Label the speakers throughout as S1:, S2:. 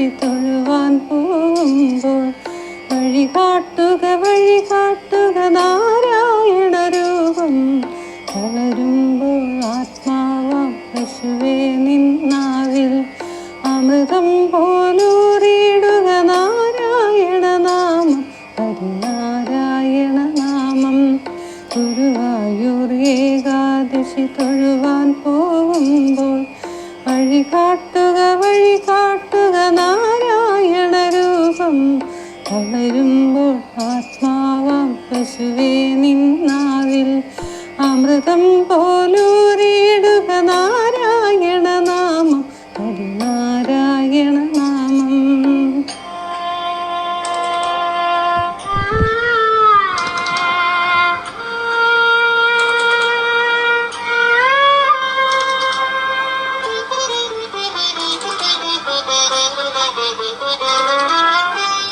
S1: ഏകാദശി തൊഴുവാൻ പോകുമ്പോൾ വഴികാട്ടുക നാരായണ രൂപം. വളരുമ്പോൾ ആത്മാവാം പശുവേ നിന്നാവിൽ അമൃതം പോലൂറിയിടുക നാരായണ നാമം, ഹരിനാരായണ നാമം. ഗുരുവായൂർ ഏകാദശി തൊഴുവാൻ പോകുമ്പോൾ വഴികാട്ടുക നാരായണ രൂപം. വളരുമ്പോൾ ആത്മാവാം പശുവേ നിന്നാവിൽ അമൃതം പോലൂറിയിടുക നാരായണ നാമം, ഹരിനാരായണ നാമം.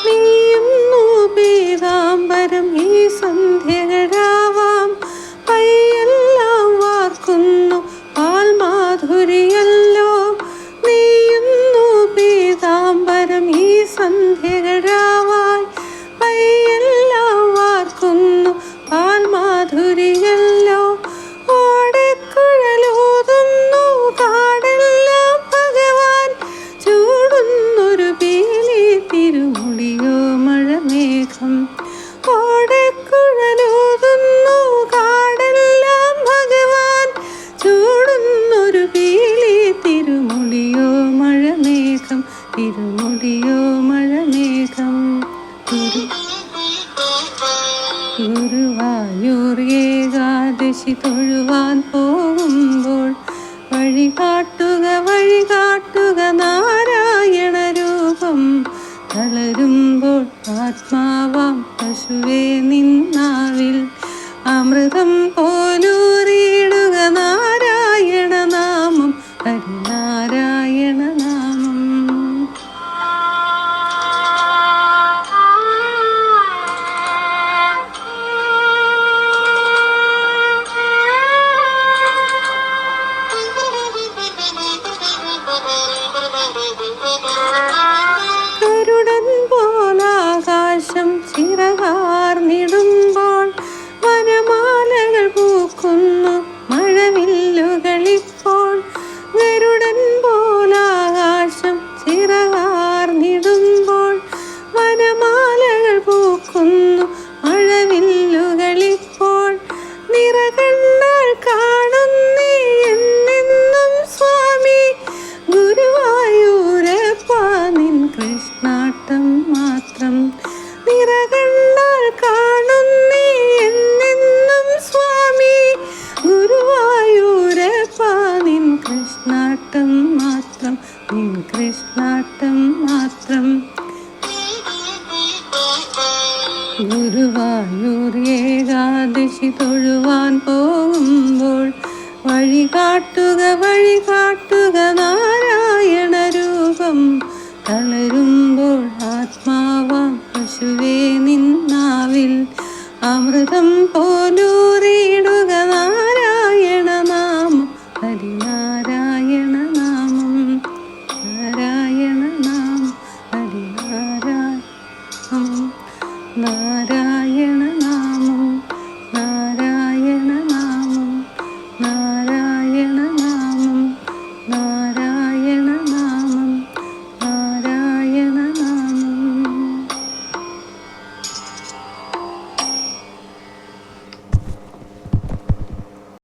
S1: നീയുന്നു പീതാംബരം ഈ സന്ധ്യകളാവാം, പയ്യെല്ലാം വാർക്കുന്നു പാൽമാധുരിയല്ലോ. നീയുന്നു പീതാംബരം ഈ സന്ധ്യകളാവാൻ, പയ്യെല്ലാം വാർക്കുന്നു പാൽമാധുരിയല്ലോ. ഓടക്കുഴലൂതുന്നു കാടെല്ലാം ഭഗവാൻ, ചൂടുന്നൊരു പീലി തിരുമുടിയോ മഴമേഘം. ഓടക്കുഴലൂതുന്നു കാടെല്ലാം ഭഗവാൻ, ചൂടുന്നൊരു പീലി തിരുമുടിയോ മഴമേഘം, തിരുമുടിയോ മഴമേഘം. ഗുരുവായൂർ ഏകാദശി തൊഴുവാൻ പോകുമ്പോൾ വഴികാട്ടുക നാരായണ രൂപം. വളരുമ്പോൾ ആത്മാവാം പശുവേ നിന്നാവിൽ അമൃതം പോലൂറിയിടുക നാരായണ നാമം, ഹരിനാരായണ നാമം. ഗരുഡൻ പോലാകാശം ചിറകാർന്നിടുമ്പോൾ വനമാലകൾ പൂക്കുന്നു മഴവില്ലുകളിപ്പോൾ. ഗരുഡൻ പോലാകാശം ചിറകാർന്നിടുമ്പോൾ വനമാലകൾ പൂക്കുന്നു മഴവില്ലുകളിപ്പോൾ. നിറകണ്ണാൽ കാണുന്നീ എന്നെന്നും സ്വാമി, ഗുരുവായൂരപ്പ നിൻ കൃഷ്ണാട്ടം മാത്രം. നിറകണ്ണാൽ കാണുന്നീ എന്നെന്നും സ്വാമി, ഗുരുവായൂരപ്പ നിൻ കൃഷ്ണാട്ടം മാത്രം, നിൻ കൃഷ്ണാട്ടം മാത്രം. ഗുരുവായൂർ ഏകാദശി തൊഴുവാൻ പോകുമ്പോൾ വഴികാട്ടുക നാരായണ രൂപം. തളരുമ്പോൾ ആത്മാവാം പശുവേ നിന്നാവിൽ അമൃതം പോലൂറിയിടുക നാരായണ നാമം, ഹരിനാരായണ നാമം, നാരായണ നാമം, ഹരിനാരായണം നാരായണ.